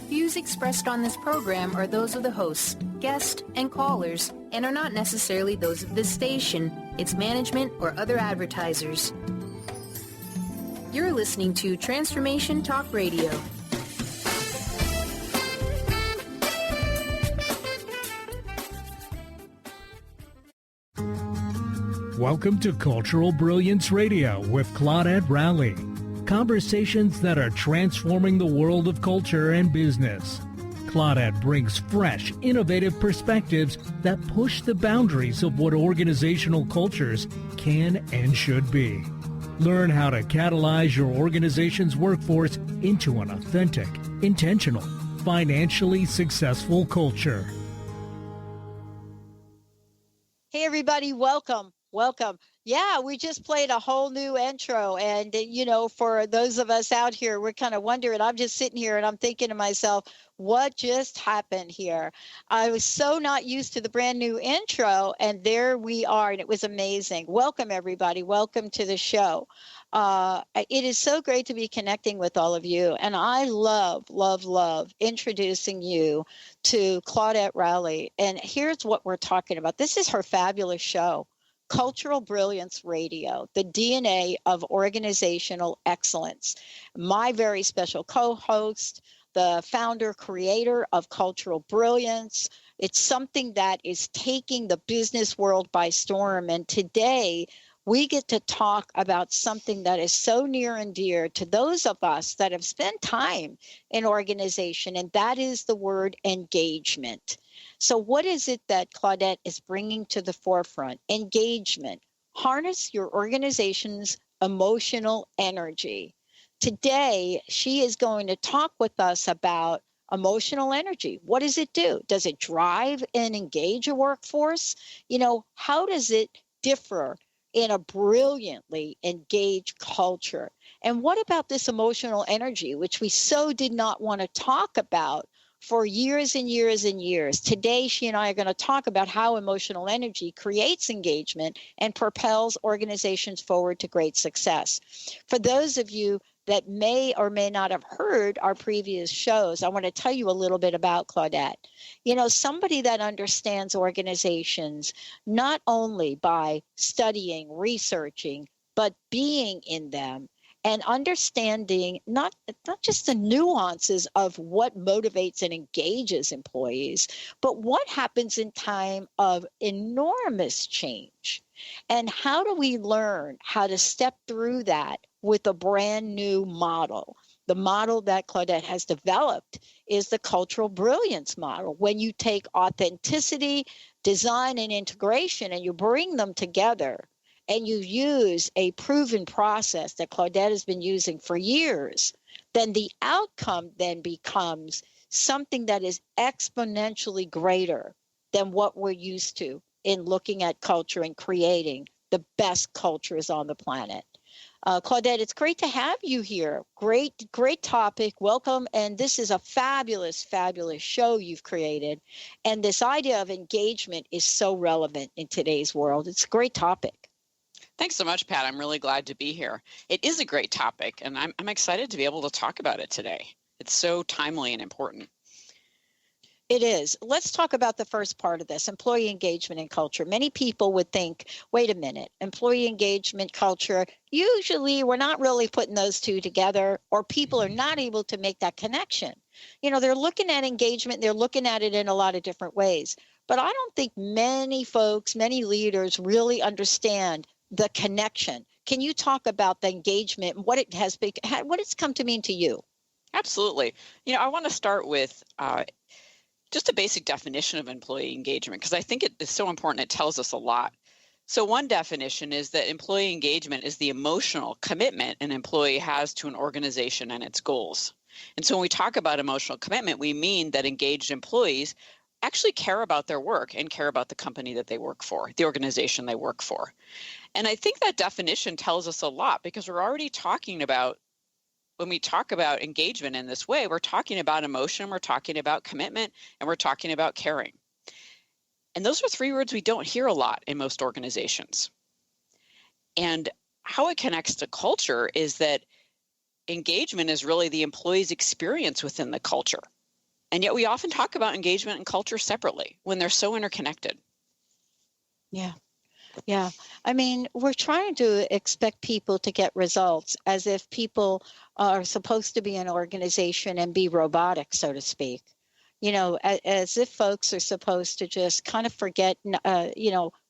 Views expressed on this program are those of the hosts, guests, and callers, and are not necessarily those of this station, its management, or other advertisers. You're listening to Transformation Talk Radio. Welcome to Cultural Brilliance Radio with Claudette Rowley. Conversations that are transforming the world of culture and business. Claudette brings fresh, innovative perspectives that push the boundaries of what organizational cultures can and should be. Learn how to catalyze your organization's workforce into an authentic, intentional, financially successful culture. Hey, everybody, welcome. Yeah, we just played a whole new intro. And, for those of us out here, we're kind of wondering. I'm just sitting here and I'm thinking to myself, what just happened here? I was so not used to the brand new intro. And there we are. And it was amazing. Welcome, everybody. Welcome to the show. It is so great to be connecting with all of you. And I love introducing you to Claudette Rowley. And here's what we're talking about. This is her fabulous show. Cultural Brilliance Radio, the DNA of organizational excellence. My very special co-host, the founder, creator of Cultural Brilliance. It's something that is taking the business world by storm. And today, we get to talk about something that is so near and dear to those of us that have spent time in organization, and that is the word engagement. So what is it that Claudette is bringing to the forefront? Engagement. Harness your organization's emotional energy. Today, she is going to talk with us about emotional energy. What does it do? Does it drive and engage a workforce? How does it differ in a brilliantly engaged culture? And what about this emotional energy, which we so did not want to talk about for years and years and years? Today, she and I are going to talk about how emotional energy creates engagement and propels organizations forward to great success. For those of you that may or may not have heard our previous shows, I want to tell you a little bit about Claudette. Somebody that understands organizations not only by studying, researching, but being in them and understanding not just the nuances of what motivates and engages employees, but what happens in time of enormous change. And how do we learn how to step through that with a brand new model? The model that Claudette has developed is the Cultural Brilliance model. When you take authenticity, design, and integration, and you bring them together, and you use a proven process that Claudette has been using for years, then the outcome then becomes something that is exponentially greater than what we're used to in looking at culture and creating the best cultures on the planet. Claudette, it's great to have you here. Great topic. Welcome. And this is a fabulous, fabulous show you've created. And this idea of engagement is so relevant in today's world. It's a great topic. Thanks so much, Pat. I'm really glad to be here. It is a great topic, and I'm excited to be able to talk about it today. It's so timely and important. It is. Let's talk about the first part of this, employee engagement and culture. Many people would think, wait a minute, employee engagement, culture, usually we're not really putting those two together, or people are not able to make that connection. They're looking at engagement, they're looking at it in a lot of different ways. But I don't think many folks, many leaders really understand the connection. Can you talk about the engagement and what it's come to mean to you? Absolutely. I want to start with just a basic definition of employee engagement, because I think it is so important. It tells us a lot. So one definition is that employee engagement is the emotional commitment an employee has to an organization and its goals. And so when we talk about emotional commitment, we mean that engaged employees actually care about their work and care about the company that they work for, the organization they work for. And I think that definition tells us a lot, because we're already talking about, when we talk about engagement in this way, we're talking about emotion, we're talking about commitment, and we're talking about caring. And those are three words we don't hear a lot in most organizations. And how it connects to culture is that engagement is really the employee's experience within the culture. And yet we often talk about engagement and culture separately when they're so interconnected. Yeah. Yeah. I mean, we're trying to expect people to get results as if people are supposed to be an organization and be robotic, so to speak. As if folks are supposed to just kind of forget,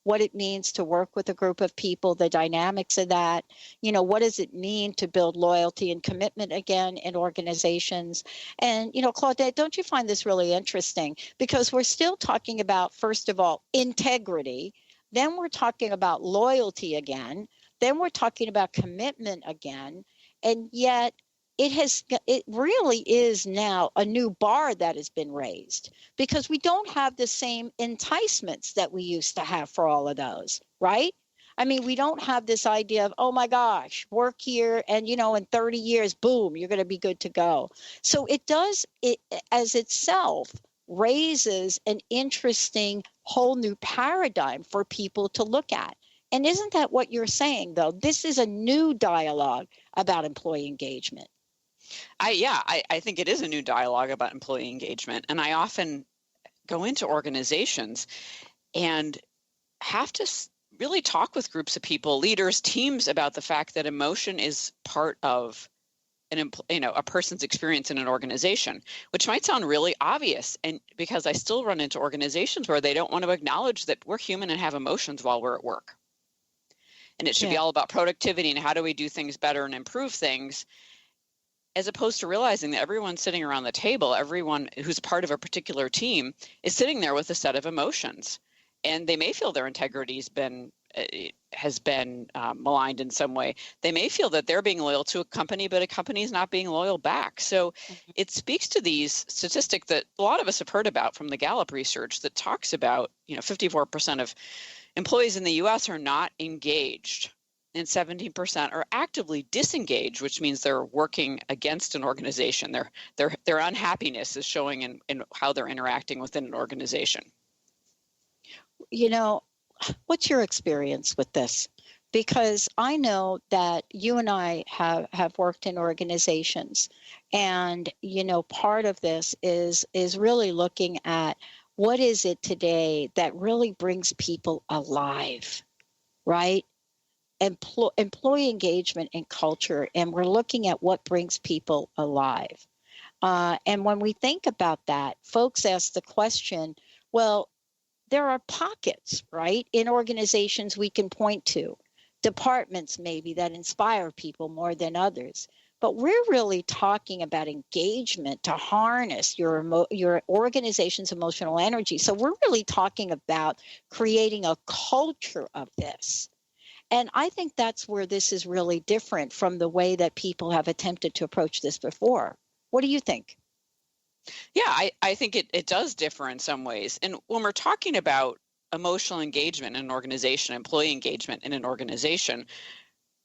what it means to work with a group of people, the dynamics of that. What does it mean to build loyalty and commitment again in organizations? And, Claudette, don't you find this really interesting? Because we're still talking about, first of all, integrity. Then we're talking about loyalty again. Then we're talking about commitment again. And yet it really is now a new bar that has been raised because we don't have the same enticements that we used to have for all of those, right? I mean, we don't have this idea of, oh my gosh, work here and, in 30 years, boom, you're going to be good to go. So it as itself raises an interesting whole new paradigm for people to look at. And isn't that what you're saying, though? This is a new dialogue about employee engagement. I think it is a new dialogue about employee engagement. And I often go into organizations and have to really talk with groups of people, leaders, teams, about the fact that emotion is part of a person's experience in an organization, which might sound really obvious. And because I still run into organizations where they don't want to acknowledge that we're human and have emotions while we're at work. And it should be all about productivity and how do we do things better and improve things, as opposed to realizing that everyone sitting around the table, everyone who's part of a particular team is sitting there with a set of emotions. And they may feel their integrity has been maligned in some way. They may feel that they're being loyal to a company, but a company is not being loyal back. So it speaks to these statistics that a lot of us have heard about from the Gallup research that talks about, 54% of employees in the U.S. are not engaged, and 17% are actively disengaged, which means they're working against an organization. Their unhappiness is showing in how they're interacting within an organization. What's your experience with this? Because I know that you and I have worked in organizations, and part of this is really looking at what is it today that really brings people alive, right? Employee engagement and culture, and we're looking at what brings people alive. And when we think about that, folks ask the question, well, there are pockets, right, in organizations we can point to, departments maybe that inspire people more than others. But we're really talking about engagement to harness your organization's emotional energy. So we're really talking about creating a culture of this. And I think that's where this is really different from the way that people have attempted to approach this before. What do you think? Yeah, I think it does differ in some ways. And when we're talking about emotional engagement in an organization, employee engagement in an organization,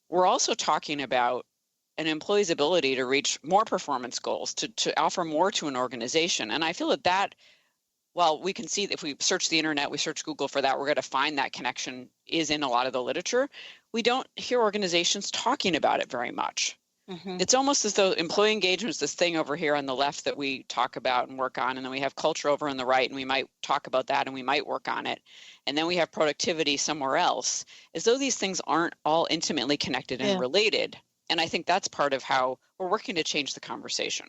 we're also talking about an employee's ability to reach more performance goals, to offer more to an organization. And I feel that while we can see that if we search the internet, we search Google for that, we're going to find that connection is in a lot of the literature. We don't hear organizations talking about it very much. Mm-hmm. It's almost as though employee engagement is this thing over here on the left that we talk about and work on, and then we have culture over on the right, and we might talk about that and we might work on it. And then we have productivity somewhere else, as though these things aren't all intimately connected and related. And I think that's part of how we're working to change the conversation.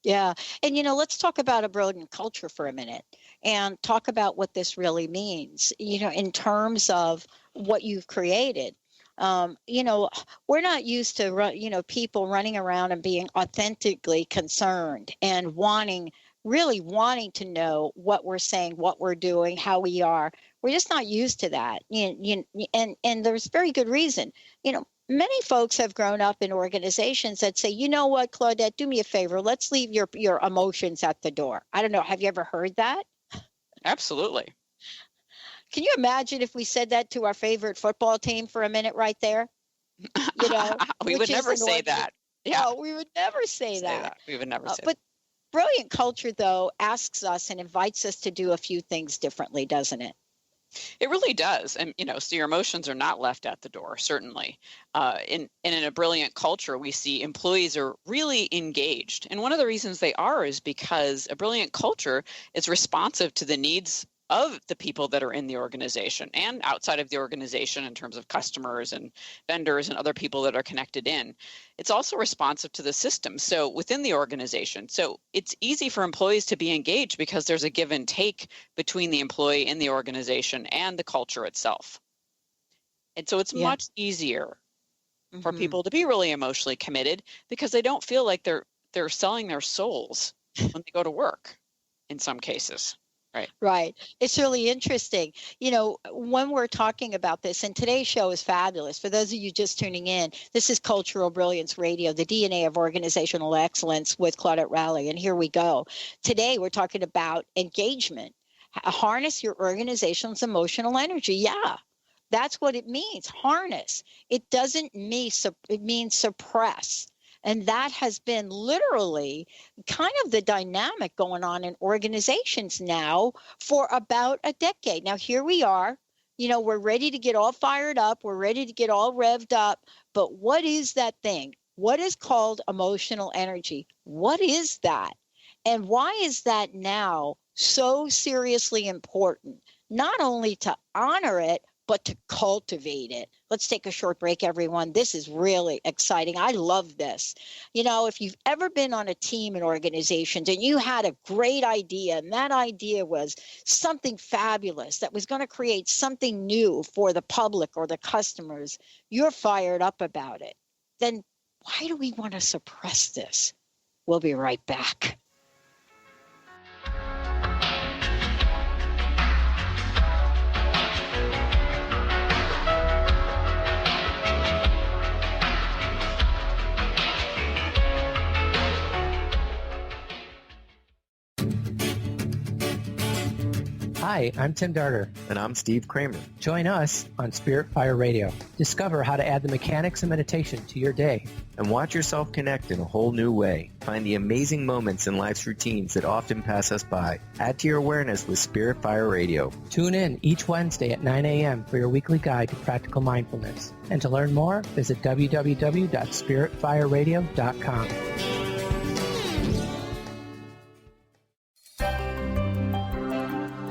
Yeah. And, let's talk about a brilliant culture for a minute and talk about what this really means, in terms of what you've created. We're not used to, people running around and being authentically concerned and really wanting to know what we're saying, what we're doing, how we are. We're just not used to that. And there's very good reason. Many folks have grown up in organizations that say, you know what, Claudette, do me a favor. Let's leave your emotions at the door. I don't know. Have you ever heard that? Absolutely. Can you imagine if we said that to our favorite football team for a minute right there? We would never say that. Yeah, no, we would never say that. We would never say that. But brilliant culture, though, asks us and invites us to do a few things differently, doesn't it? It really does. And, so your emotions are not left at the door, certainly. In a brilliant culture, we see employees are really engaged. And one of the reasons they are is because a brilliant culture is responsive to the needs of the people that are in the organization and outside of the organization in terms of customers and vendors and other people that are connected in. It's also responsive to the system, so within the organization. So it's easy for employees to be engaged because there's a give and take between the employee and the organization and the culture itself. And so it's much easier for people to be really emotionally committed because they don't feel like they're selling their souls when they go to work in some cases. Right. It's really interesting. When we're talking about this, and today's show is fabulous. For those of you just tuning in, this is Cultural Brilliance Radio, the DNA of organizational excellence with Claudette Rowley. And here we go. Today, we're talking about engagement. Harness your organization's emotional energy. Yeah, that's what it means. Harness. It doesn't mean, it means suppress. And that has been literally kind of the dynamic going on in organizations now for about a decade. Now, here we are, we're ready to get all fired up. We're ready to get all revved up. But what is that thing? What is called emotional energy? What is that? And why is that now so seriously important? Not only to honor it, but to cultivate it. Let's take a short break, everyone. This is really exciting. I love this. If you've ever been on a team in organizations and you had a great idea, and that idea was something fabulous that was going to create something new for the public or the customers, you're fired up about it. Then why do we want to suppress this? We'll be right back. Hi, I'm Tim Darter. And I'm Steve Kramer. Join us on Spirit Fire Radio. Discover how to add the mechanics of meditation to your day. And watch yourself connect in a whole new way. Find the amazing moments in life's routines that often pass us by. Add to your awareness with Spirit Fire Radio. Tune in each Wednesday at 9 a.m. for your weekly guide to practical mindfulness. And to learn more, visit www.spiritfireradio.com.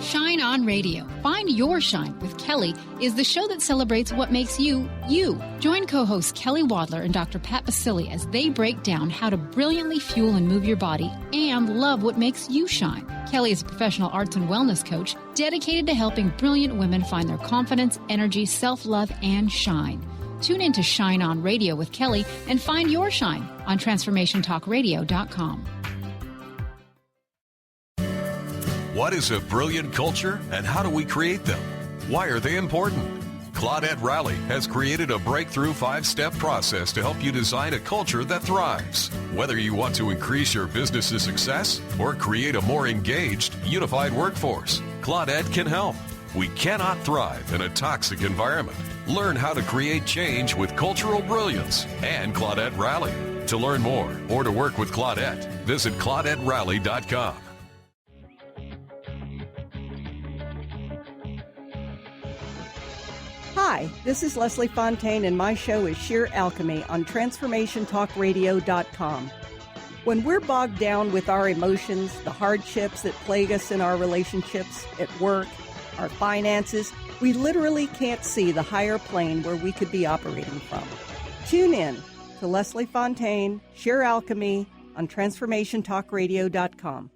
Shine On Radio. Find Your Shine with Kelly is the show that celebrates what makes you, you. Join co-hosts Kelly Wadler and Dr. Pat Basili as they break down how to brilliantly fuel and move your body and love what makes you shine. Kelly is a professional arts and wellness coach dedicated to helping brilliant women find their confidence, energy, self-love, and shine. Tune in to Shine On Radio with Kelly and find your shine on TransformationTalkRadio.com. What is a brilliant culture and how do we create them? Why are they important? Claudette Rowley has created a breakthrough 5-step process to help you design a culture that thrives. Whether you want to increase your business's success or create a more engaged, unified workforce, Claudette can help. We cannot thrive in a toxic environment. Learn how to create change with cultural brilliance and Claudette Rowley. To learn more or to work with Claudette, visit ClaudetteRowley.com. Hi, this is Leslie Fontaine, and my show is Sheer Alchemy on TransformationTalkRadio.com. When we're bogged down with our emotions, the hardships that plague us in our relationships, at work, our finances, we literally can't see the higher plane where we could be operating from. Tune in to Leslie Fontaine, Sheer Alchemy on TransformationTalkRadio.com.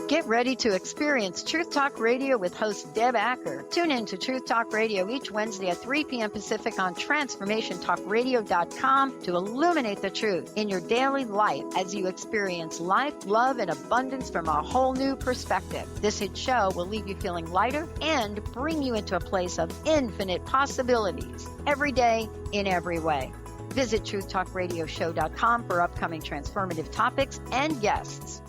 Get ready to experience Truth Talk Radio with host Deb Acker. Tune in to Truth Talk Radio each Wednesday at 3 p.m. Pacific on TransformationTalkRadio.com to illuminate the truth in your daily life as you experience life, love, and abundance from a whole new perspective. This hit show will leave you feeling lighter and bring you into a place of infinite possibilities every day in every way. Visit TruthTalkRadioshow.com for upcoming transformative topics and guests.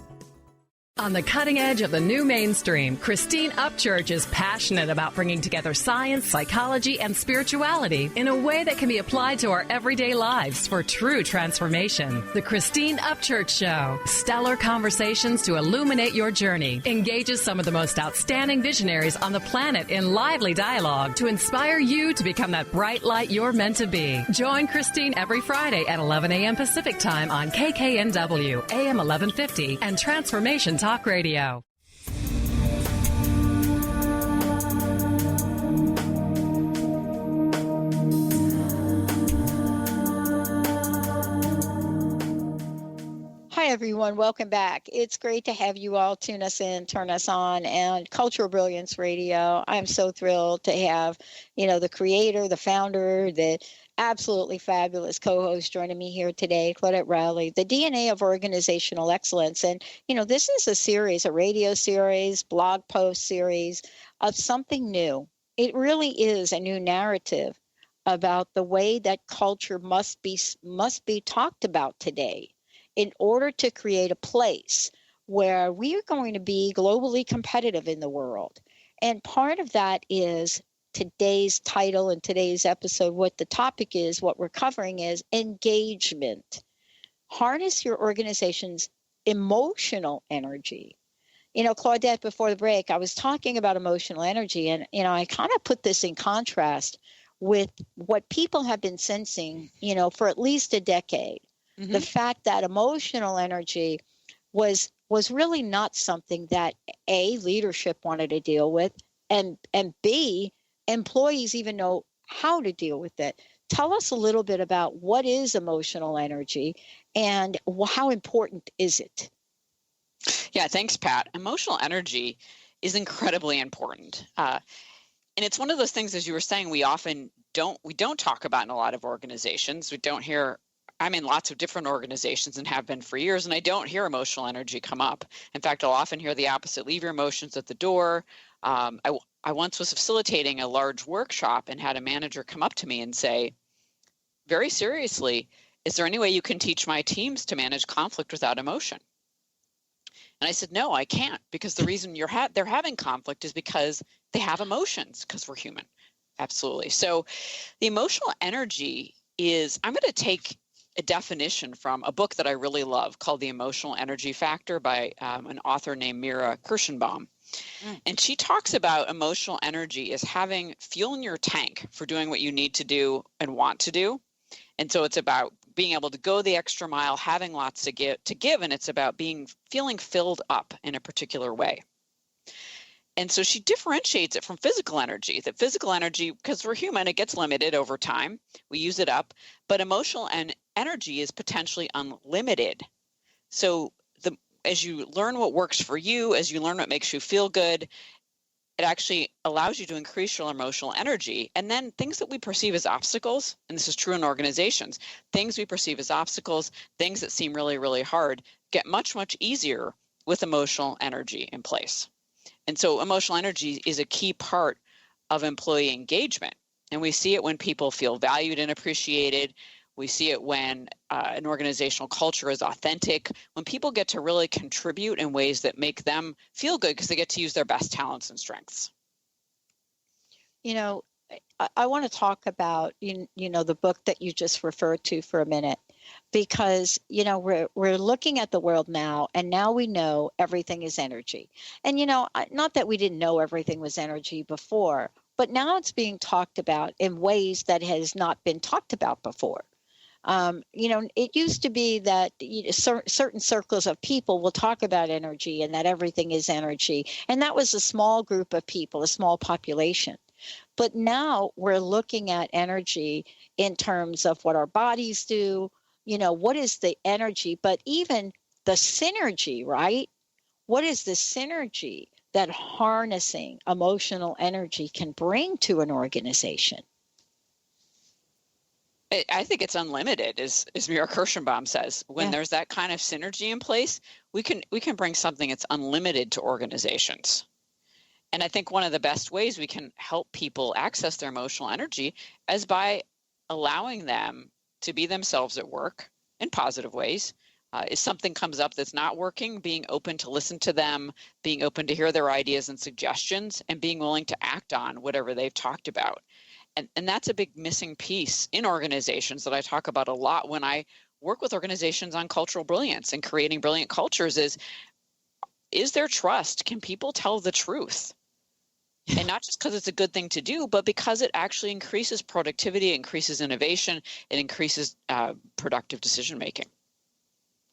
On the cutting edge of the new mainstream, Christine Upchurch is passionate about bringing together science, psychology, and spirituality in a way that can be applied to our everyday lives for true transformation. The Christine Upchurch Show, stellar conversations to illuminate your journey, engages some of the most outstanding visionaries on the planet in lively dialogue to inspire you to become that bright light you're meant to be. Join Christine every Friday at 11 a.m. Pacific Time on KKNW, AM 1150, and Transformation Talk Radio. Hi, everyone. Welcome back. It's great to have you all tune us in, turn us on, and Cultural Brilliance Radio. I'm so thrilled to have, the creator, the founder, the absolutely fabulous co-host joining me here today, Claudette Rowley, the DNA of Organizational Excellence. And, this is a series, a radio series, blog post series of something new. It really is a new narrative about the way that culture must be talked about today in order to create a place where we are going to be globally competitive in the world. And part of that is today's title and today's episode. What the topic is, what we're covering is engagement. Harness your organization's emotional energy. Claudette, before the break, I was talking about emotional energy, and, I kind of put this in contrast with what people have been sensing, for at least a decade. Mm-hmm. The fact that emotional energy was really not something that A, leadership wanted to deal with, and B, employees even know how to deal with it. Tell us a little bit about what is emotional energy and how important is it? Yeah, thanks, Pat. Emotional energy is incredibly important. And it's one of those things, as you were saying, we don't talk about in a lot of organizations. We don't hear. I'm in lots of different organizations and have been for years, and I don't hear emotional energy come up. In fact, I'll often hear the opposite: leave your emotions at the door. I once was facilitating a large workshop and had a manager come up to me and say, very seriously, is there any way you can teach my teams to manage conflict without emotion? And I said, no, I can't, because the reason they're having conflict is because they have emotions, because we're human. Absolutely. So the emotional energy is, I'm going to take a definition from a book that I really love called The Emotional Energy Factor by an author named Mira Kirschenbaum. And she talks about emotional energy as having fuel in your tank for doing what you need to do and want to do. And so it's about being able to go the extra mile, having lots to give, and it's about feeling filled up in a particular way. And so she differentiates it from physical energy, that physical energy, because we're human, it gets limited over time. We use it up, but emotional energy is potentially unlimited. So as you learn what works for you, as you learn what makes you feel good, it actually allows you to increase your emotional energy. And then things that we perceive as obstacles, and this is true in organizations, things we perceive as obstacles, things that seem really, really hard, get much, much easier with emotional energy in place. And so emotional energy is a key part of employee engagement. And we see it when people feel valued and appreciated. We see it when an organizational culture is authentic, when people get to really contribute in ways that make them feel good because they get to use their best talents and strengths. I want to talk about, the book that you just referred to for a minute, because, we're looking at the world now, and now we know everything is energy. And, not that we didn't know everything was energy before, but now it's being talked about in ways that has not been talked about before. It used to be that certain circles of people will talk about energy and that everything is energy. And that was a small group of people, a small population. But now we're looking at energy in terms of what our bodies do, what is the energy, but even the synergy, right? What is the synergy that harnessing emotional energy can bring to an organization? I think it's unlimited, as Mira Kirschenbaum says. When there's that kind of synergy in place, we can bring something that's unlimited to organizations. And I think one of the best ways we can help people access their emotional energy is by allowing them to be themselves at work in positive ways, If something comes up that's not working, being open to listen to them, being open to hear their ideas and suggestions, and being willing to act on whatever they've talked about. And that's a big missing piece in organizations that I talk about a lot when I work with organizations on cultural brilliance and creating brilliant cultures is there trust? Can people tell the truth? And not just because it's a good thing to do, but because it actually increases productivity, increases innovation, it increases productive decision making.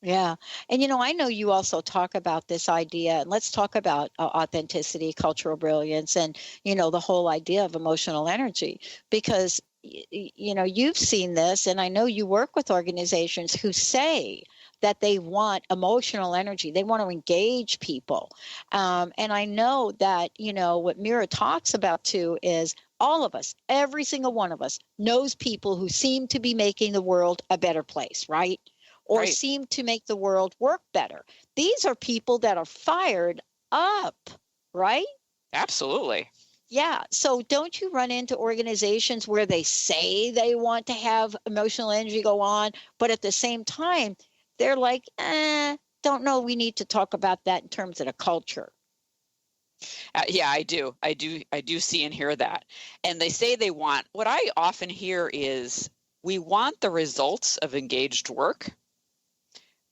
Yeah. And, I know you also talk about this idea, and let's talk about authenticity, cultural brilliance, and, the whole idea of emotional energy, because, you've seen this, and I know you work with organizations who say that they want emotional energy. They want to engage people. And I know that, what Mira talks about too is all of us, every single one of us knows people who seem to be making the world a better place, right? Or Right. seem to make the world work better. These are people that are fired up, right? Absolutely. Yeah. So don't you run into organizations where they say they want to have emotional energy go on, but at the same time, they're like, don't know. We need to talk about that in terms of the culture. Yeah, I do. I do see and hear that. And they say they want, what I often hear is, we want the results of engaged work,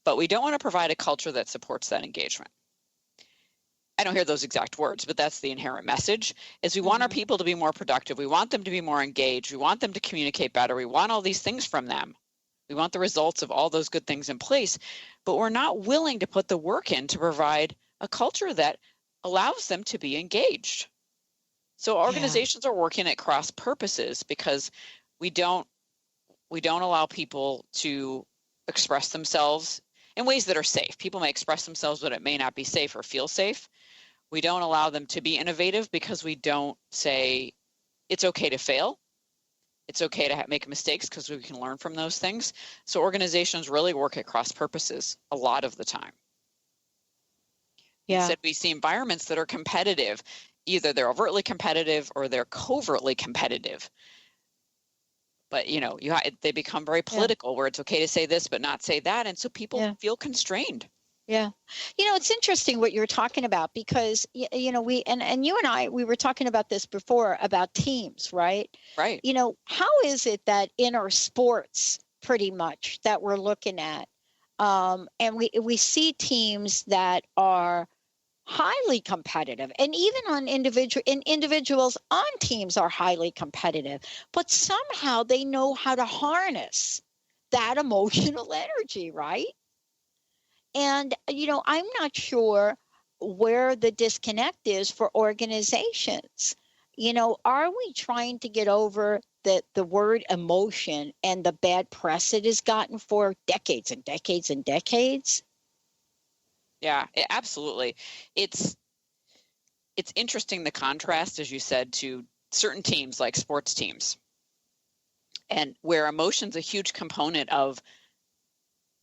but we don't want to provide a culture that supports that engagement. I don't hear those exact words, but that's the inherent message, is we want our people to be more productive. We want them to be more engaged. We want them to communicate better. We want all these things from them. We want the results of all those good things in place, but we're not willing to put the work in to provide a culture that allows them to be engaged. So organizations are working at cross purposes because we don't allow people to express themselves in ways that are safe. People may express themselves, but it may not be safe or feel safe. We don't allow them to be innovative because we don't say it's okay to fail. It's okay to make mistakes because we can learn from those things. So organizations really work at cross purposes a lot of the time. Yeah. Instead, we see environments that are competitive. Either they're overtly competitive or they're covertly competitive. But, they become very political where it's okay to say this but not say that. And so people feel constrained. Yeah. It's interesting what you're talking about because, we and you and I, we were talking about this before about teams, right? Right. How is it that in our sports, pretty much, that we're looking at, and we see teams that are highly competitive, and even on individuals on teams are highly competitive, but somehow they know how to harness that emotional energy, right? And, I'm not sure where the disconnect is for organizations. Are we trying to get over the word emotion and the bad press it has gotten for decades and decades and decades? Yeah, absolutely. It's interesting, the contrast, as you said, to certain teams like sports teams, and where emotion's a huge component of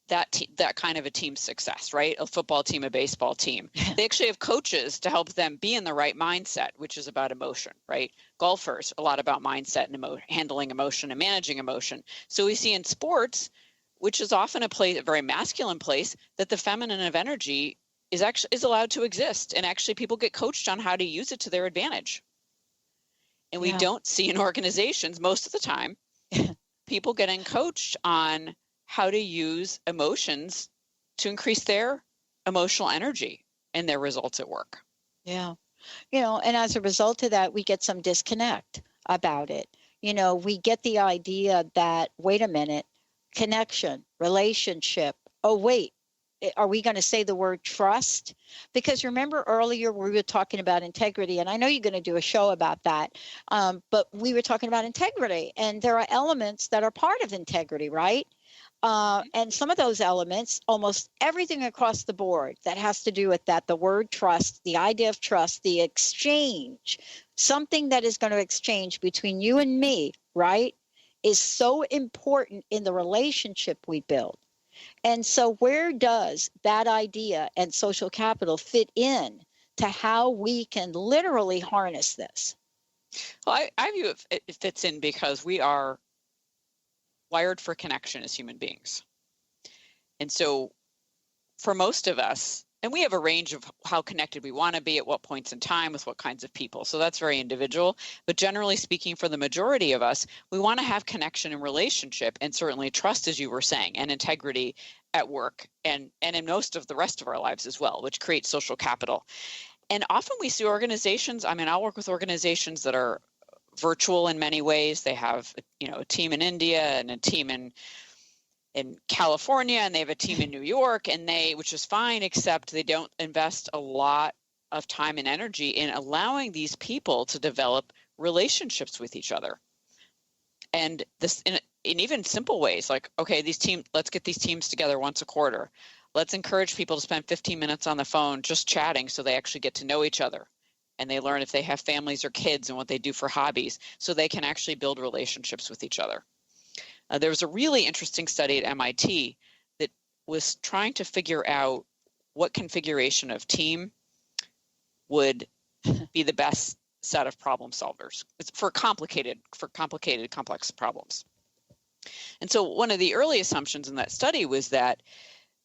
that kind of a team's success, right? A football team, a baseball team. They actually have coaches to help them be in the right mindset, which is about emotion, right? Golfers, a lot about mindset and handling emotion and managing emotion. So we see in sports, which is often a very masculine place, that the feminine of energy is allowed to exist. And actually people get coached on how to use it to their advantage. And we don't see in organizations most of the time, people getting coached on how to use emotions to increase their emotional energy and their results at work. Yeah. And as a result of that, we get some disconnect about it. We get the idea that, wait a minute, connection, relationship. Oh, wait, are we going to say the word trust? Because remember earlier we were talking about integrity, and I know you're going to do a show about that, but we were talking about integrity, and there are elements that are part of integrity, right? And some of those elements, almost everything across the board that has to do with that, the word trust, the idea of trust, the exchange, something that is going to exchange between you and me, right, is so important in the relationship we build. And so where does that idea and social capital fit in to how we can literally harness this? Well, I view it fits in because we are wired for connection as human beings. And so for most of us, and we have a range of how connected we want to be at what points in time with what kinds of people. So that's very individual. But generally speaking, for the majority of us, we want to have connection and relationship, and certainly trust, as you were saying, and integrity at work and in most of the rest of our lives as well, which creates social capital. And often we see organizations, I'll work with organizations that are virtual in many ways. They have, a team in India and a team in California, and they have a team in New York, which is fine, except they don't invest a lot of time and energy in allowing these people to develop relationships with each other. And this in even simple ways, like, okay, let's get these teams together once a quarter. Let's encourage people to spend 15 minutes on the phone just chatting so they actually get to know each other. And they learn if they have families or kids and what they do for hobbies, so they can actually build relationships with each other. There was a really interesting study at MIT that was trying to figure out what configuration of team would be the best set of problem solvers for complicated, complex problems. And so one of the early assumptions in that study was that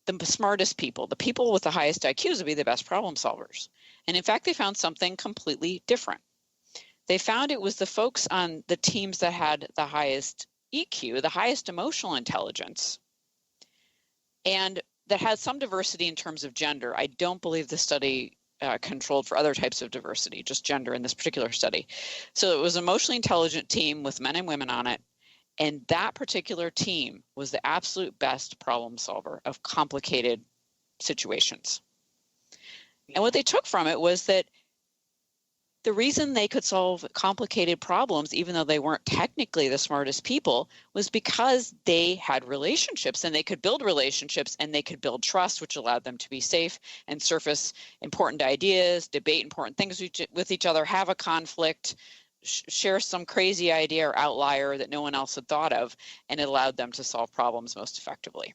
the smartest people, the people with the highest IQs, would be the best problem solvers. And in fact, they found something completely different. They found it was the folks on the teams that had the highest EQ, the highest emotional intelligence, and that had some diversity in terms of gender. I don't believe the study controlled for other types of diversity, just gender in this particular study. So it was an emotionally intelligent team with men and women on it, and that particular team was the absolute best problem solver of complicated situations. And what they took from it was that the reason they could solve complicated problems, even though they weren't technically the smartest people, was because they had relationships, and they could build relationships, and they could build trust, which allowed them to be safe and surface important ideas, debate important things with each other, have a conflict, share some crazy idea or outlier that no one else had thought of, and it allowed them to solve problems most effectively.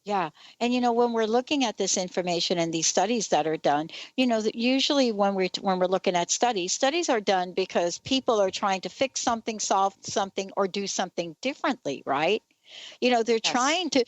Yeah. And, when we're looking at this information and these studies that are done, that usually when we're looking at studies are done because people are trying to fix something, solve something, or do something differently, right? They're Yes. trying to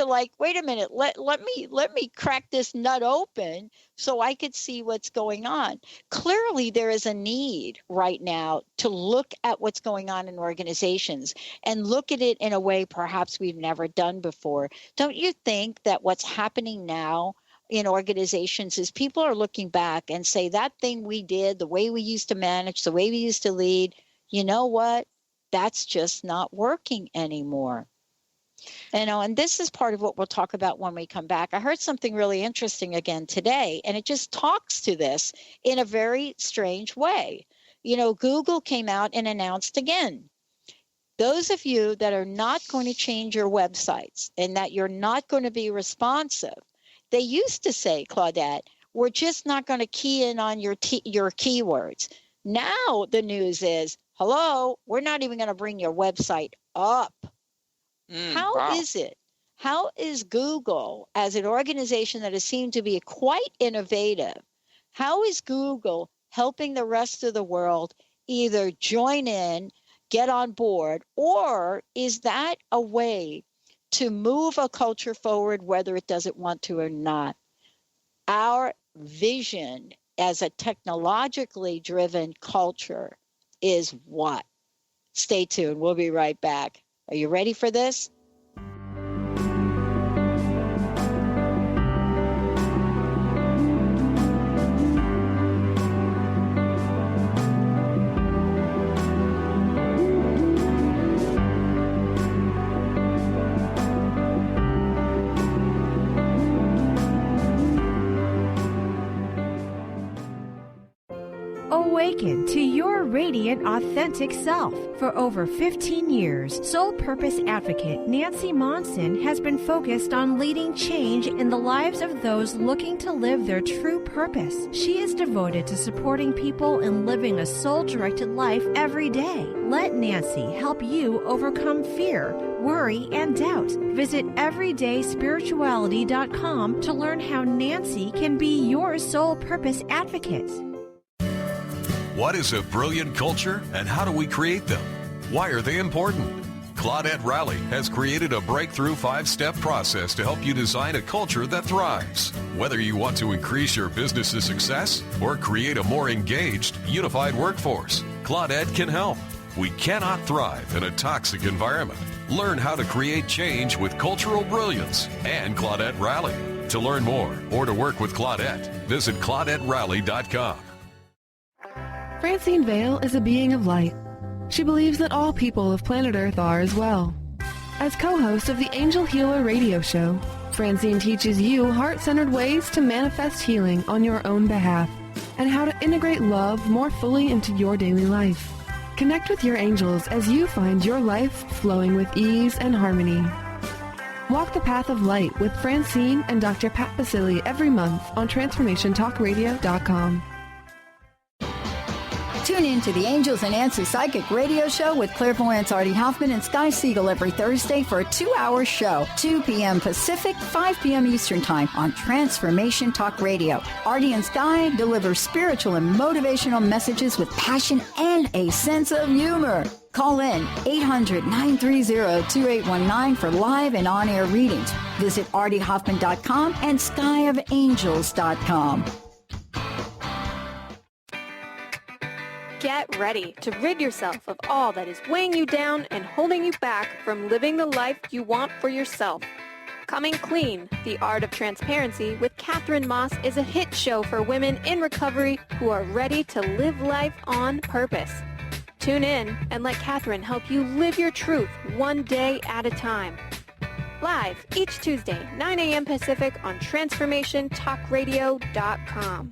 like, wait a minute, let me crack this nut open so I could see what's going on. Clearly, there is a need right now to look at what's going on in organizations and look at it in a way perhaps we've never done before. Don't you think that what's happening now in organizations is people are looking back and say that thing we did, the way we used to manage, the way we used to lead, you know what? That's just not working anymore. And this is part of what we'll talk about when we come back. I heard something really interesting again today, and it just talks to this in a very strange way. Google came out and announced again, those of you that are not going to change your websites and that you're not going to be responsive, they used to say, Claudette, we're just not going to key in on your keywords. Now the news is, hello, we're not even going to bring your website up. How is it? How is Google, as an organization that has seemed to be quite innovative, how is Google helping the rest of the world either join in, get on board, or is that a way to move a culture forward, whether it doesn't want to or not? Our vision as a technologically driven culture is what? Stay tuned. We'll be right back. Are you ready for this? Awaken to your radiant, authentic self. For over 15 years, Soul Purpose Advocate Nancy Monson has been focused on leading change in the lives of those looking to live their true purpose. She is devoted to supporting people in living a soul-directed life every day. Let Nancy help you overcome fear, worry, and doubt. Visit everydayspirituality.com to learn how Nancy can be your soul purpose advocate. What is a brilliant culture, and how do we create them? Why are they important? Claudette Rowley has created a breakthrough 5-step process to help you design a culture that thrives. Whether you want to increase your business's success or create a more engaged, unified workforce, Claudette can help. We cannot thrive in a toxic environment. Learn how to create change with cultural brilliance and Claudette Rowley. To learn more or to work with Claudette, visit ClaudetteRowley.com. Francine Vale is a being of light. She believes that all people of planet Earth are as well. As co-host of the Angel Healer radio show, Francine teaches you heart-centered ways to manifest healing on your own behalf and how to integrate love more fully into your daily life. Connect with your angels as you find your life flowing with ease and harmony. Walk the path of light with Francine and Dr. Pat Basili every month on TransformationTalkRadio.com. Tune in to the Angels and Answers Psychic Radio Show with clairvoyants Artie Hoffman and Sky Siegel every Thursday for a 2-hour show, 2 p.m. Pacific, 5 p.m. Eastern Time on Transformation Talk Radio. Artie and Sky deliver spiritual and motivational messages with passion and a sense of humor. Call in 800-930-2819 for live and on-air readings. Visit artiehoffman.com and skyofangels.com. Get ready to rid yourself of all that is weighing you down and holding you back from living the life you want for yourself. Coming Clean, The Art of Transparency with Catherine Moss is a hit show for women in recovery who are ready to live life on purpose. Tune in and let Catherine help you live your truth one day at a time. Live each Tuesday, 9 a.m. Pacific on TransformationTalkRadio.com.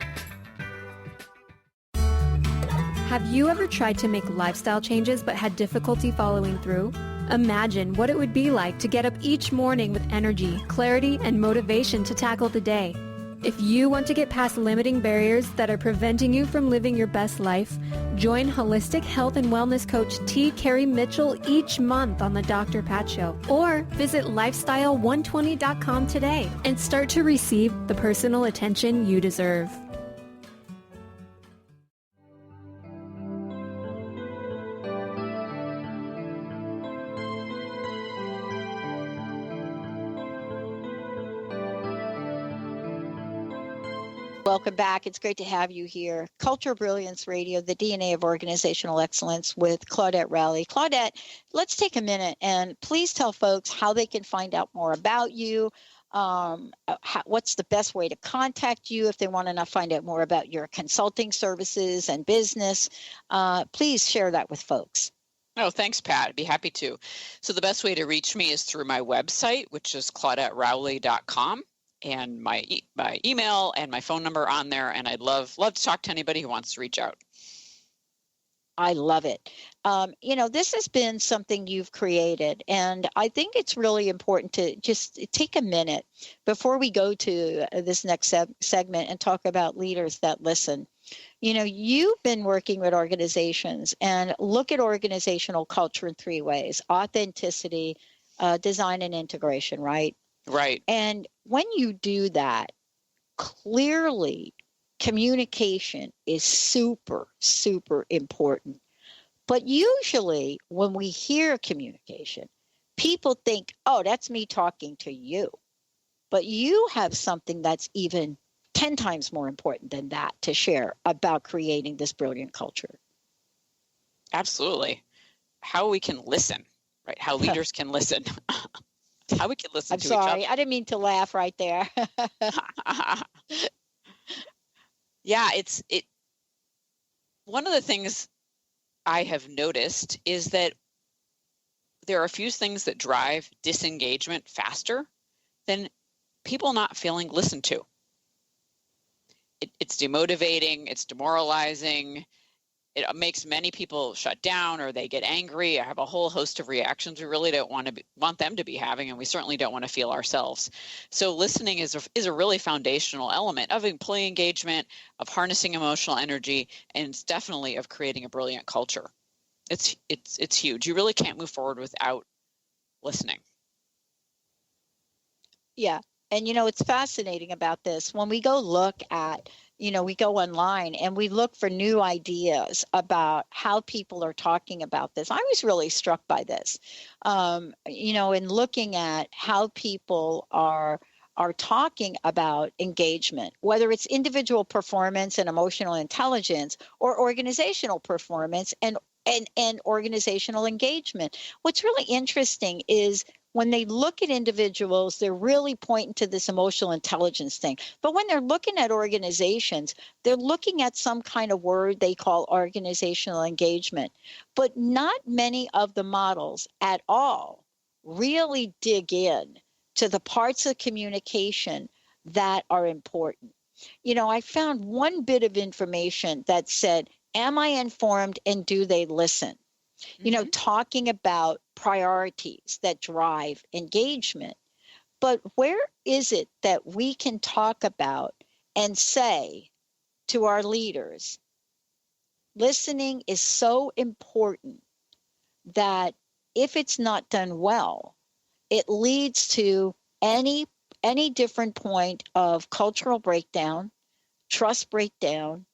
Have you ever tried to make lifestyle changes but had difficulty following through? Imagine what it would be like to get up each morning with energy, clarity, and motivation to tackle the day. If you want to get past limiting barriers that are preventing you from living your best life, join holistic health and wellness coach T. Carey Mitchell each month on the Dr. Pat Show, or visit lifestyle120.com today and start to receive the personal attention you deserve. Welcome back. It's great to have you here. Cultural Brilliance Radio, the DNA of organizational excellence with Claudette Rowley. Claudette, let's take a minute and please tell folks how they can find out more about you. What's the best way to contact you if they want to find out more about your consulting services and business? Please share that with folks. Oh, thanks, Pat. I'd be happy to. So the best way to reach me is through my website, which is ClaudetteRowley.com. And my email and my phone number on there, and I'd love to talk to anybody who wants to reach out. I love it. This has been something you've created, and I think it's really important to just take a minute before we go to this next segment and talk about leaders that listen. You've been working with organizations and look at organizational culture in 3 ways: authenticity, design, and integration, right? Right. And when you do that, clearly communication is super, super important. But usually when we hear communication, people think, oh, that's me talking to you. But you have something that's even 10 times more important than that to share about creating this brilliant culture. Absolutely. How we can listen, right? How leaders can listen. How we can listen to each other. I'm sorry, I didn't mean to laugh right there. Yeah, one of the things I have noticed is that there are a few things that drive disengagement faster than people not feeling listened to. It's demotivating, it's demoralizing. It makes many people shut down, or they get angry, or have a whole host of reactions we really don't want them to be having, and we certainly don't want to feel ourselves. So listening is a really foundational element of employee engagement, of harnessing emotional energy, and it's definitely of creating a brilliant culture. It's huge. You really can't move forward without listening. Yeah. And, it's fascinating about this. When we go look at, we go online and we look for new ideas about how people are talking about this. I was really struck by this, in looking at how people are talking about engagement, whether it's individual performance and emotional intelligence or organizational performance and organizational engagement. What's really interesting is when they look at individuals, they're really pointing to this emotional intelligence thing. But when they're looking at organizations, they're looking at some kind of word they call organizational engagement. But not many of the models at all really dig in to the parts of communication that are important. I found one bit of information that said, am I informed and do they listen? Talking about priorities that drive engagement. But where is it that we can talk about and say to our leaders, listening is so important that if it's not done well, it leads to any different point of cultural breakdown, trust breakdown,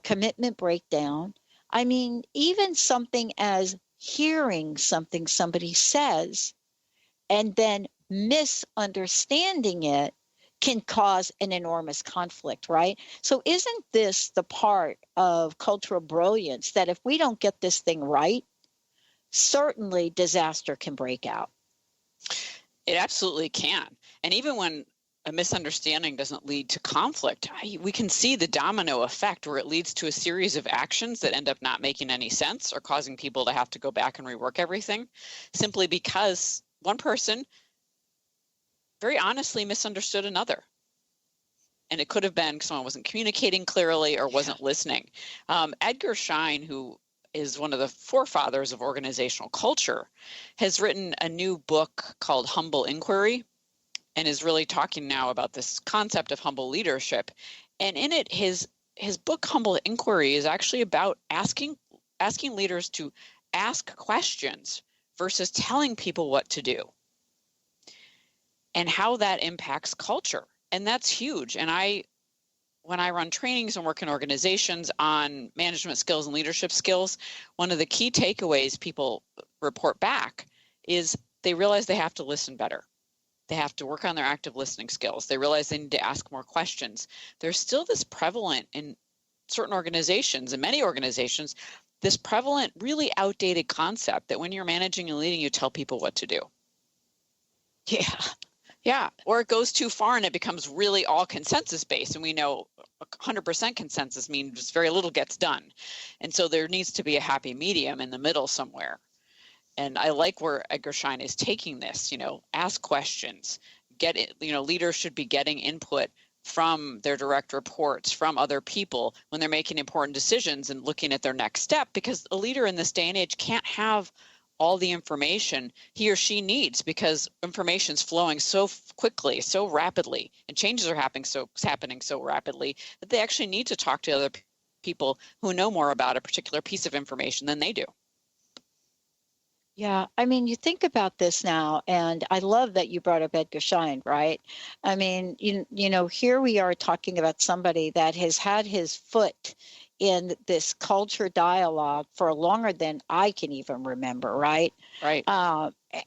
commitment breakdown. I mean, even something as hearing something somebody says and then misunderstanding it can cause an enormous conflict, right? So isn't this the part of cultural brilliance that if we don't get this thing right, certainly disaster can break out? It absolutely can. And even when a misunderstanding doesn't lead to conflict, we can see the domino effect where it leads to a series of actions that end up not making any sense or causing people to have to go back and rework everything simply because one person very honestly misunderstood another. And it could have been someone wasn't communicating clearly or wasn't listening. Edgar Schein, who is one of the forefathers of organizational culture, has written a new book called Humble Inquiry, and is really talking now about this concept of humble leadership. And in it, his book, Humble Inquiry, is actually about asking leaders to ask questions versus telling people what to do and how that impacts culture. And that's huge. And when I run trainings and work in organizations on management skills and leadership skills, one of the key takeaways people report back is they realize they have to listen better. They have to work on their active listening skills. They realize they need to ask more questions. There's still this prevalent in certain organizations, and many organizations, this prevalent, really outdated concept that when you're managing and leading, you tell people what to do. Yeah. Or it goes too far and it becomes really all consensus based. And we know 100% consensus means very little gets done. And so there needs to be a happy medium in the middle somewhere. And I like where Edgar Schein is taking this, ask questions, get it, leaders should be getting input from their direct reports, from other people when they're making important decisions and looking at their next step, because a leader in this day and age can't have all the information he or she needs because information is flowing so quickly, so rapidly, and changes are happening so rapidly that they actually need to talk to other people who know more about a particular piece of information than they do. Yeah, I mean, you think about this now, and I love that you brought up Edgar Schein, right? I mean, here we are talking about somebody that has had his foot in this culture dialogue for longer than I can even remember, right? Right.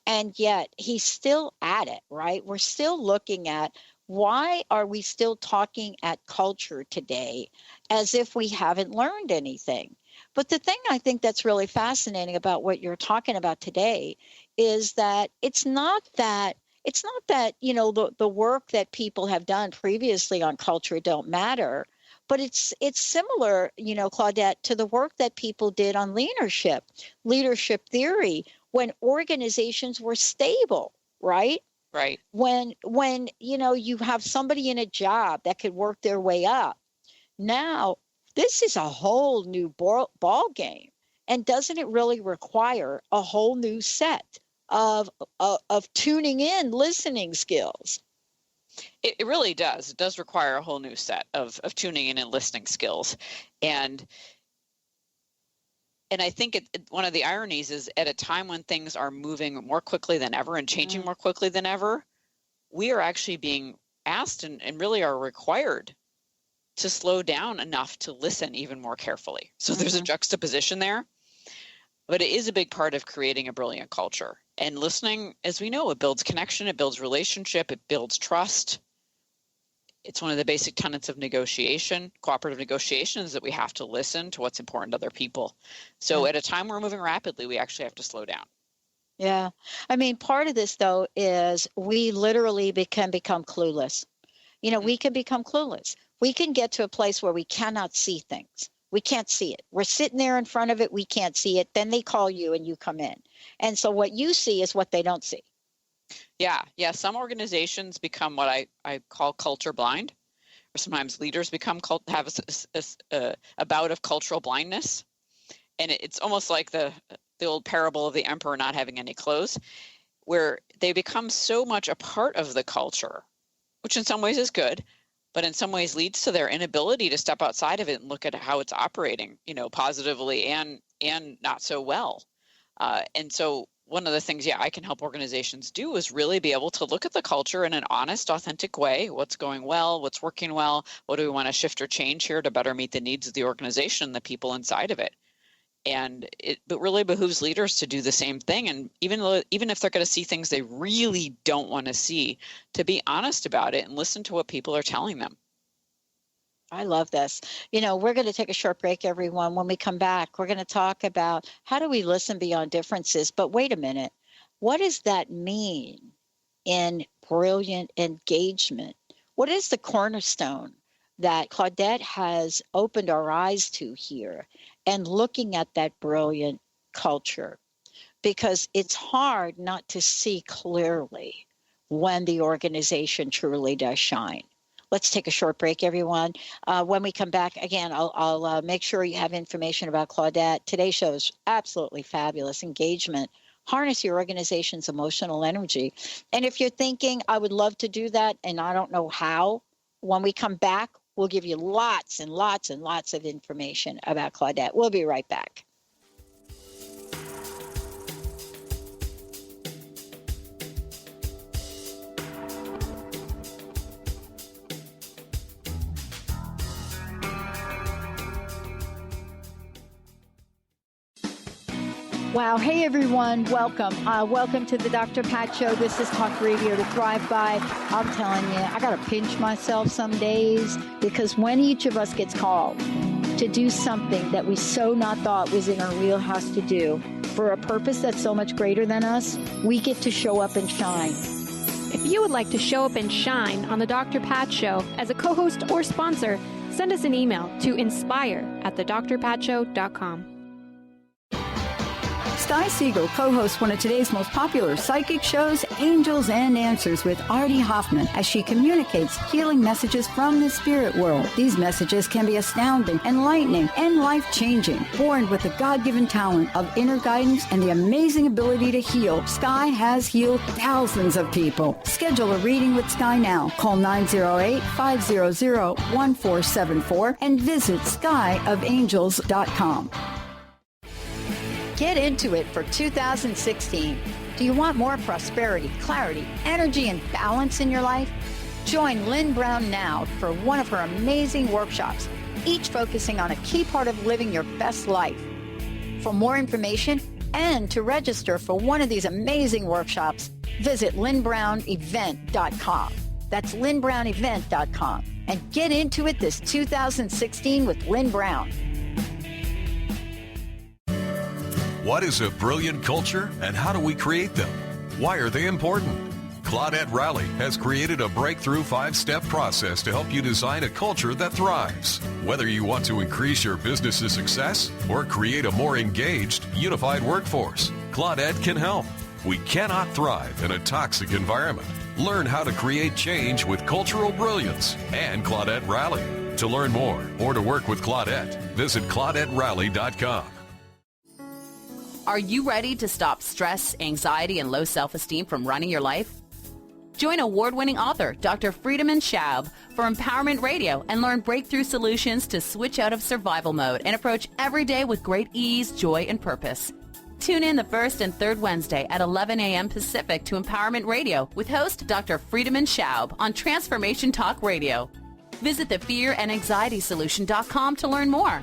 And yet he's still at it, right? We're still looking at why are we still talking at culture today as if we haven't learned anything? But the thing I think that's really fascinating about what you're talking about today is that it's not that the work that people have done previously on culture don't matter, but it's similar, Claudette, to the work that people did on leadership theory when organizations were stable, right? Right. When you have somebody in a job that could work their way up. Now, this is a whole new ball game. And doesn't it really require a whole new set of tuning in listening skills? It really does. It does require a whole new set of tuning in and listening skills. And I think one of the ironies is at a time when things are moving more quickly than ever and changing more quickly than ever, we are actually being asked and really are required to slow down enough to listen even more carefully. So there's a juxtaposition there, but it is a big part of creating a brilliant culture. And listening, as we know, it builds connection, it builds relationship, it builds trust. It's one of the basic tenets of negotiation, cooperative negotiation, is that we have to listen to what's important to other people. So at a time we're moving rapidly, we actually have to slow down. Yeah. I mean, part of this, though, is we literally can become clueless. You know, we can become clueless. We can get to a place where we cannot see things. We can't see it. We're sitting there in front of it. We can't see it. Then they call you and you come in. And so what you see is what they don't see. Yeah. Some organizations become what I call culture blind, or sometimes leaders have a bout of cultural blindness. And it's almost like the old parable of the emperor not having any clothes, where they become so much a part of the culture, which in some ways is good, but in some ways leads to their inability to step outside of it and look at how it's operating, positively and not so well. And so one of the things, I can help organizations do is really be able to look at the culture in an honest, authentic way. What's going well? What's working well? What do we want to shift or change here to better meet the needs of the organization and the people inside of it? And it really behooves leaders to do the same thing. And even if they're going to see things they really don't want to see, to be honest about it and listen to what people are telling them. I love this. We're going to take a short break, everyone. When we come back, we're going to talk about how do we listen beyond differences. But wait a minute. What does that mean in brilliant engagement? What is the cornerstone that Claudette has opened our eyes to here and looking at that brilliant culture? Because it's hard not to see clearly when the organization truly does shine. Let's take a short break, everyone. When we come back, again, I'll make sure you have information about Claudette. Today's show is absolutely fabulous. Engagement. Harness your organization's emotional energy. And if you're thinking, I would love to do that and I don't know how, when we come back, we'll give you lots and lots and lots of information about Claudette. We'll be right back. Wow. Hey, everyone. Welcome. Welcome to the Dr. Pat Show. This is Talk Radio to Thrive By. I'm telling you, I got to pinch myself some days because when each of us gets called to do something that we so not thought was in our wheelhouse to do for a purpose that's so much greater than us, we get to show up and shine. If you would like to show up and shine on the Dr. Pat Show as a co-host or sponsor, send us an email to inspire@thedrpatshow.com. Sky Siegel co-hosts one of today's most popular psychic shows, Angels and Answers, with Artie Hoffman, as she communicates healing messages from the spirit world. These messages can be astounding, enlightening, and life-changing. Born with the God-given talent of inner guidance and the amazing ability to heal, Sky has healed thousands of people. Schedule a reading with Sky now. Call 908-500-1474 and visit skyofangels.com. Get into it for 2016. Do you want more prosperity, clarity, energy, and balance in your life? Join Lynn Brown now for one of her amazing workshops, each focusing on a key part of living your best life. For more information and to register for one of these amazing workshops, visit lynnbrownevent.com. That's lynnbrownevent.com. And get into it this 2016 with Lynn Brown. What is a brilliant culture and how do we create them? Why are they important? Claudette Rowley has created a breakthrough 5-step process to help you design a culture that thrives. Whether you want to increase your business's success or create a more engaged, unified workforce, Claudette can help. We cannot thrive in a toxic environment. Learn how to create change with cultural brilliance and Claudette Rowley. To learn more or to work with Claudette, visit ClaudetteRowley.com. Are you ready to stop stress, anxiety, and low self-esteem from running your life? Join award-winning author Dr. Friedemann Schaub for Empowerment Radio and learn breakthrough solutions to switch out of survival mode and approach every day with great ease, joy, and purpose. Tune in the first and third Wednesday at 11 a.m. Pacific to Empowerment Radio with host Dr. Friedemann Schaub on Transformation Talk Radio. Visit thefearandanxietysolution.com to learn more.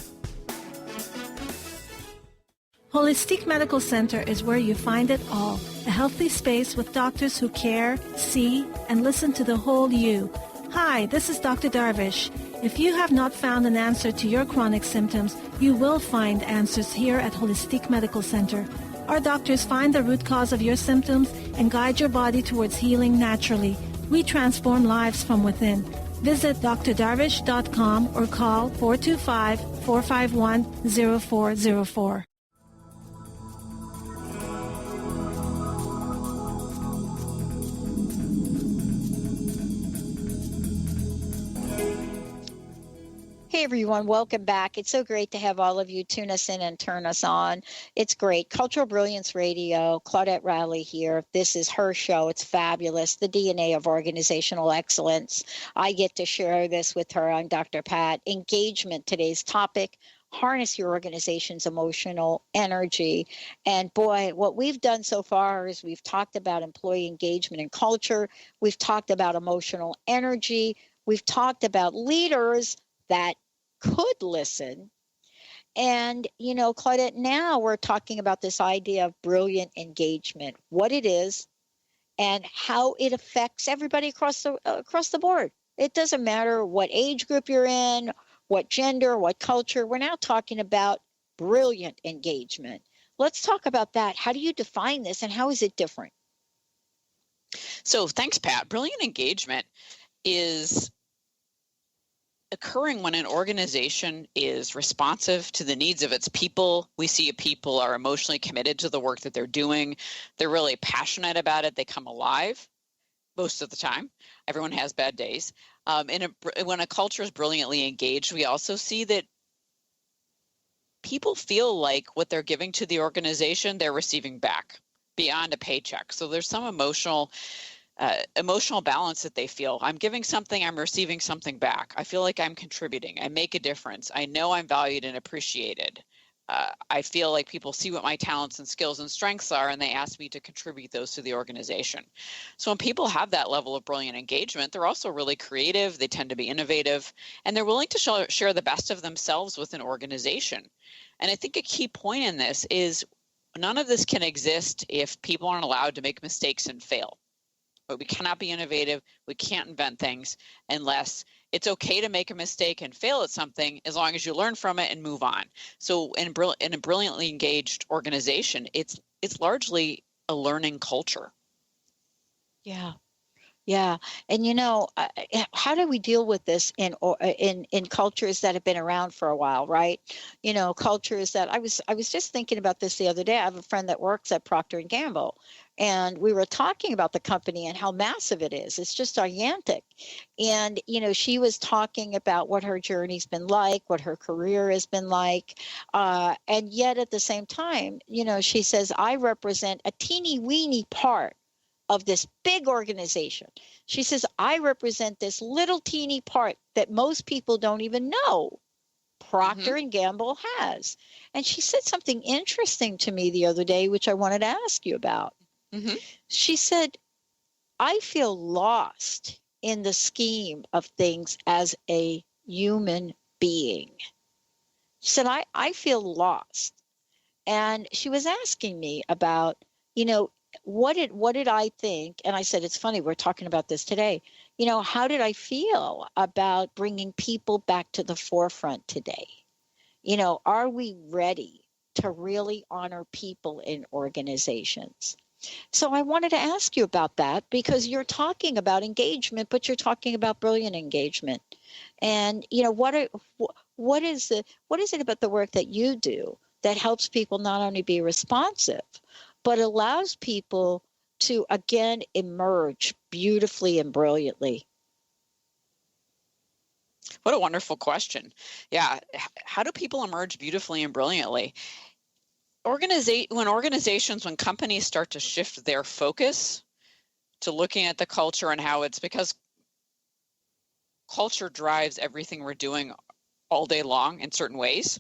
Holistic Medical Center is where you find it all. A healthy space with doctors who care, see, and listen to the whole you. Hi, this is Dr. Darvish. If you have not found an answer to your chronic symptoms, you will find answers here at Holistic Medical Center. Our doctors find the root cause of your symptoms and guide your body towards healing naturally. We transform lives from within. Visit drdarvish.com or call 425-451-0404. Hey everyone, welcome back. It's so great to have all of you tune us in and turn us on. It's great. Cultural Brilliance Radio, Claudette Rowley here. This is her show. It's fabulous. The DNA of Organizational Excellence. I get to share this with her. I'm Dr. Pat. Engagement, today's topic. Harness your organization's emotional energy. And boy, what we've done so far is we've talked about employee engagement and culture. We've talked about emotional energy. We've talked about leaders that could listen. And, you know, Claudette, now we're talking about this idea of brilliant engagement, what it is and how it affects everybody across the board. It doesn't matter what age group you're in, what gender, what culture. We're now talking about brilliant engagement. Let's talk about that. How do you define this and how is it different? So thanks, Pat. Brilliant engagement is occurring when an organization is responsive to the needs of its people. We see people are emotionally committed to the work that they're doing. They're really passionate about it. They come alive most of the time. Everyone has bad days. When a culture is brilliantly engaged, we also see that people feel like what they're giving to the organization, they're receiving back beyond a paycheck. So there's some emotional balance that they feel. I'm giving something, I'm receiving something back. I feel like I'm contributing. I make a difference. I know I'm valued and appreciated. I feel like people see what my talents and skills and strengths are, and they ask me to contribute those to the organization. So when people have that level of brilliant engagement, they're also really creative. They tend to be innovative, and they're willing to share the best of themselves with an organization. And I think a key point in this is none of this can exist if people aren't allowed to make mistakes and fail. But we cannot be innovative. We can't invent things unless it's okay to make a mistake and fail at something as long as you learn from it and move on. So in a brilliantly engaged organization, it's largely a learning culture. Yeah. Yeah. And, you know, how do we deal with this in cultures that have been around for a while, right? You know, cultures that I was just thinking about this the other day. I have a friend that works at Procter & Gamble, and we were talking about the company and how massive it is. It's just gigantic. And, you know, she was talking about what her journey's been like, what her career has been like. And yet at the same time, you know, she says, I represent a teeny weeny part of this big organization. She says, I represent this little teeny part that most people don't even know Procter & Gamble has. And she said something interesting to me the other day, which I wanted to ask you about. She said, I feel lost in the scheme of things as a human being. She said, I feel lost. And she was asking me about, you know, what did I think? And I said, it's funny, we're talking about this today. You know, how did I feel about bringing people back to the forefront today? You know, are we ready to really honor people in organizations? So I wanted to ask you about that because you're talking about engagement, but you're talking about brilliant engagement. And, you know, what is it about the work that you do that helps people not only be responsive, but allows people to, again, emerge beautifully and brilliantly? What a wonderful question. Yeah. How do people emerge beautifully and brilliantly? When companies start to shift their focus to looking at the culture and how it's because culture drives everything we're doing all day long in certain ways.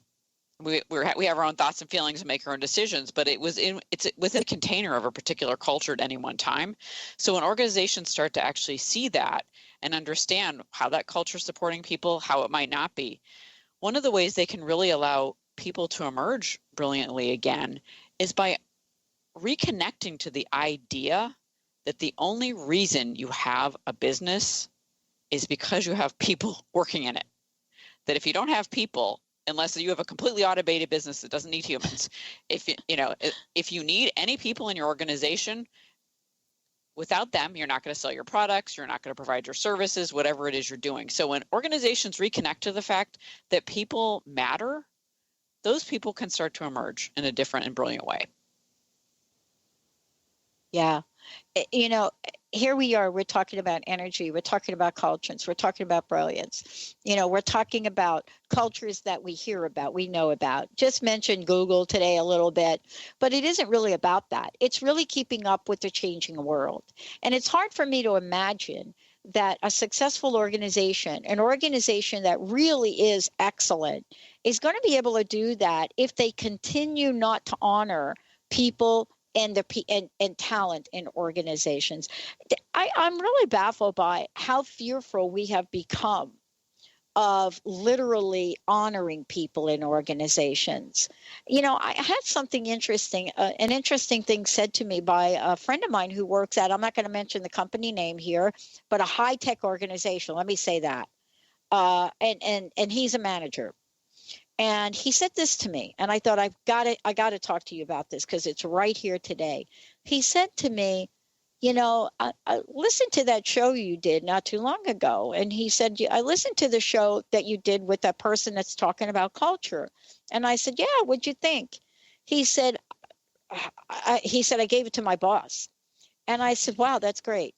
We have our own thoughts and feelings and make our own decisions, but it's within a container of a particular culture at any one time. So when organizations start to actually see that and understand how that culture is supporting people, how it might not be, one of the ways they can really allow people to emerge brilliantly again is by reconnecting to the idea that the only reason you have a business is because you have people working in it. That if you don't have people, unless you have a completely automated business that doesn't need humans, if you need any people in your organization, without them, you're not going to sell your products, you're not going to provide your services, whatever it is you're doing. So when organizations reconnect to the fact that people matter, those people can start to emerge in a different and brilliant way. Yeah. Here we are, we're talking about energy, we're talking about cultures, we're talking about brilliance. We're talking about cultures that we hear about, we know about. Just mentioned Google today a little bit, but it isn't really about that. It's really keeping up with the changing world. And it's hard for me to imagine that a successful organization, an organization that really is excellent, is going to be able to do that if they continue not to honor people and talent in organizations. I'm really baffled by how fearful we have become of literally honoring people in organizations. I had something interesting, an interesting thing said to me by a friend of mine who works at, I'm not going to mention the company name here, but a high-tech organization. Let me say that. And he's a manager. And he said this to me, and I thought, I got to talk to you about this because it's right here today. He said to me, I listened to that show you did not too long ago. And he said, I listened to the show that you did with that person that's talking about culture. And I said, yeah, what'd you think? He said, I gave it to my boss. And I said, wow, that's great.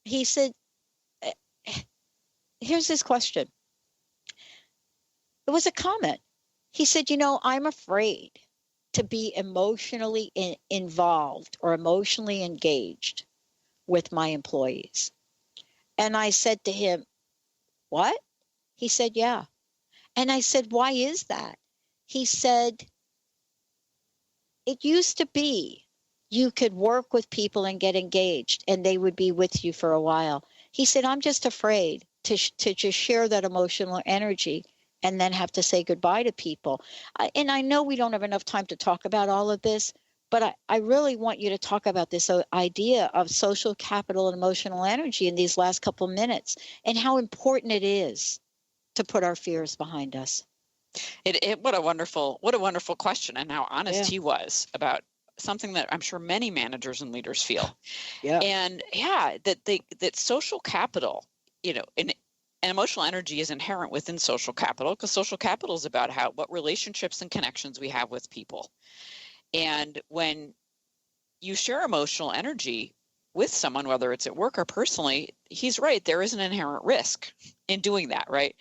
He said, here's his question. It was a comment. He said, I'm afraid to be emotionally involved or emotionally engaged with my employees. And I said to him, what? He said, yeah. And I said, why is that? He said, it used to be you could work with people and get engaged and they would be with you for a while. He said, I'm just afraid to just share that emotional energy and then have to say goodbye to people. And I know we don't have enough time to talk about all of this, but I really want you to talk about this idea of social capital and emotional energy in these last couple minutes and how important it is to put our fears behind us. What a wonderful question, and how honest he was about something that I'm sure many managers and leaders feel. Yeah. And that social capital, and emotional energy is inherent within social capital, because social capital is about what relationships and connections we have with people. And when you share emotional energy with someone, whether it's at work or personally, he's right, there is an inherent risk in doing that, right?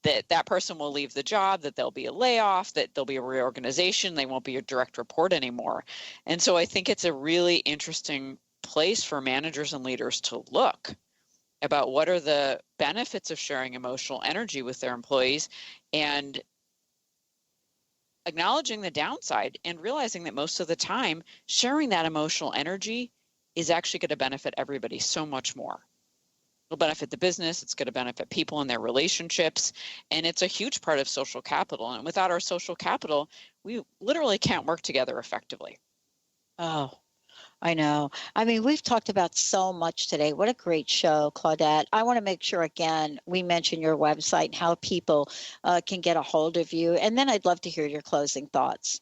That person will leave the job, that there'll be a layoff, that there'll be a reorganization, they won't be your direct report anymore. And so I think it's a really interesting place for managers and leaders to look about what are the benefits of sharing emotional energy with their employees, and acknowledging the downside and realizing that most of the time sharing that emotional energy is actually going to benefit everybody so much more. It'll benefit the business, it's going to benefit people and their relationships, and it's a huge part of social capital. And without our social capital, we literally can't work together effectively. Oh, I know. I mean, we've talked about so much today. What a great show, Claudette. I want to make sure, again, we mention your website and how people can get a hold of you. And then I'd love to hear your closing thoughts.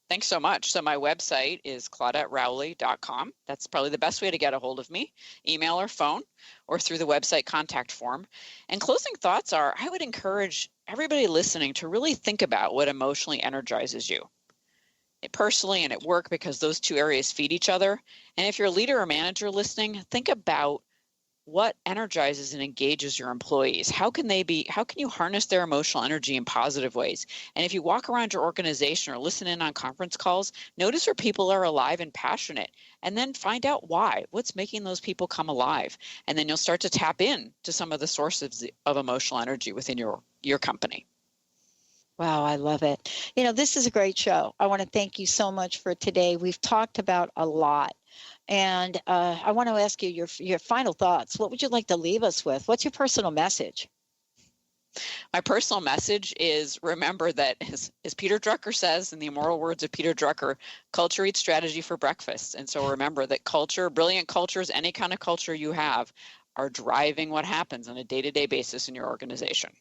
Thanks so much. So my website is claudetterowley.com. That's probably the best way to get a hold of me, email or phone, or through the website contact form. And closing thoughts are, I would encourage everybody listening to really think about what emotionally energizes you, personally and at work, because those two areas feed each other. And if you're a leader or manager listening, think about what energizes and engages your employees. How can you harness their emotional energy in positive ways? And if you walk around your organization or listen in on conference calls, notice where people are alive and passionate, and then find out why. What's making those people come alive? And then you'll start to tap in to some of the sources of emotional energy within your company. Wow, I love it. This is a great show. I want to thank you so much for today. We've talked about a lot. And I want to ask you your final thoughts. What would you like to leave us with? What's your personal message? My personal message is, remember that, as Peter Drucker says in the immortal words of Peter Drucker, culture eats strategy for breakfast. And so remember that culture, brilliant cultures, any kind of culture you have, are driving what happens on a day-to-day basis in your organization.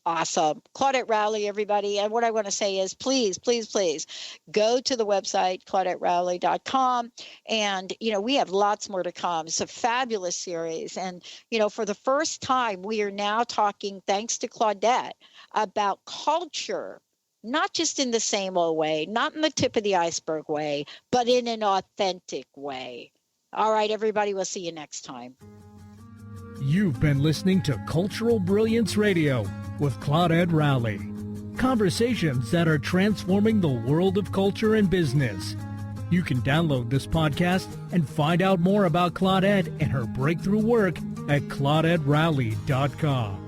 Awesome. Claudette Rowley, everybody. And what I want to say is, please, please, please go to the website, ClaudetteRowley.com. And, we have lots more to come. It's a fabulous series. And, for the first time, we are now talking, thanks to Claudette, about culture, not just in the same old way, not in the tip of the iceberg way, but in an authentic way. All right, everybody, we'll see you next time. You've been listening to Cultural Brilliance Radio with Claudette Rowley. Conversations that are transforming the world of culture and business. You can download this podcast and find out more about Claudette and her breakthrough work at ClaudetteRowley.com.